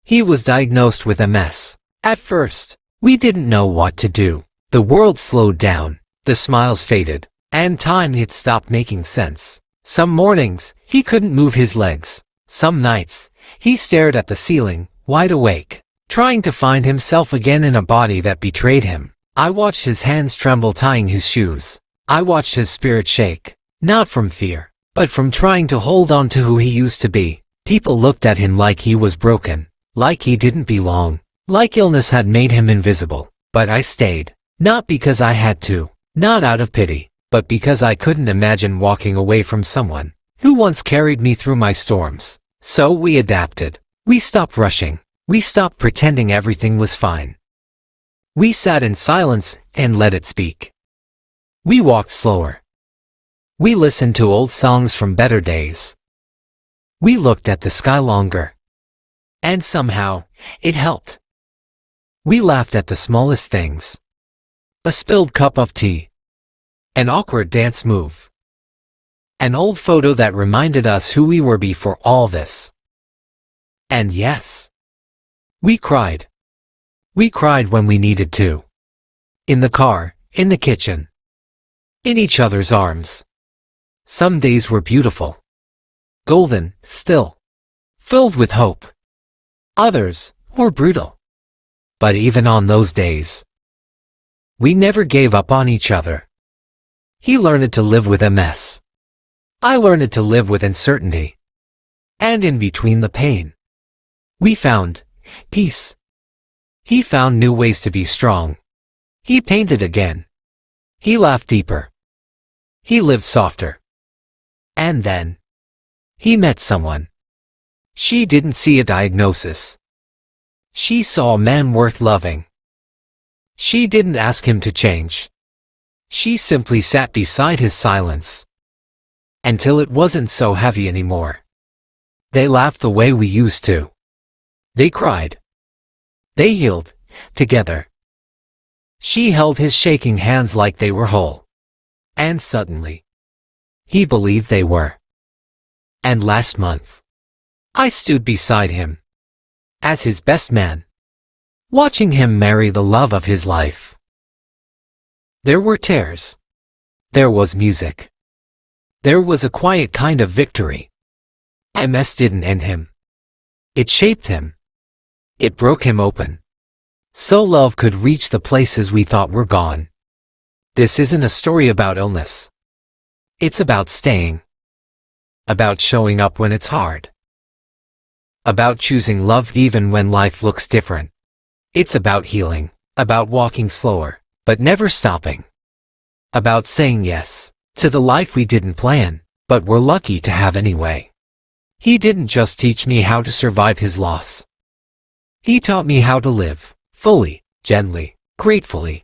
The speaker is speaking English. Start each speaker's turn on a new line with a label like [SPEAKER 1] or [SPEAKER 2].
[SPEAKER 1] He was diagnosed with MS. At first, we didn't know what to do. The world slowed down, the smiles faded, and time had stopped making sense. Some mornings, he couldn't move his legs. Some nights, he stared at the ceiling, wide awake, trying to find himself again in a body that betrayed him. I watched his hands tremble tying his shoes. I watched his spirit shake, not from fear, but from trying to hold on to who he used to be. People looked at him like he was broken, like he didn't belong, like illness had made him invisible. But I stayed, not because I had to, not out of pity, but because I couldn't imagine walking away from someone who once carried me through my storms. So we adapted. We stopped rushing. We stopped pretending everything was fine. We sat in silence and let it speak. We walked slower. We listened to old songs from better days. We looked at the sky longer. And somehow, it helped. We laughed at the smallest things. A spilled cup of tea. An awkward dance move. An old photo that reminded us who we were before all this. And yes, we cried. We cried when we needed to. In the car, in the kitchen, in each other's arms. Some days were beautiful, golden, still, filled with hope. Others were brutal. But even on those days, we never gave up on each other. He learned to live with MS. I learned to live with uncertainty. And in between the pain, we found peace. He found new ways to be strong. He painted again. He laughed deeper. He lived softer. And then, he met someone. She didn't see a diagnosis. She saw a man worth loving. She didn't ask him to change. She simply sat beside his silence. Until it wasn't so heavy anymore. They laughed the way we used to. They cried. They healed, together. She held his shaking hands like they were whole. And suddenly, he believed they were. And last month, I stood beside him, as his best man, watching him marry the love of his life. There were tears. There was music. There was a quiet kind of victory. MS didn't end him. It shaped him. It broke him open. So love could reach the places we thought were gone. This isn't a story about illness. It's about staying. About showing up when it's hard. About choosing love even when life looks different. It's about healing. About walking slower, but never stopping. About saying yes to the life we didn't plan, but were lucky to have anyway. He didn't just teach me how to survive his loss. He taught me how to live, fully, gently, gratefully.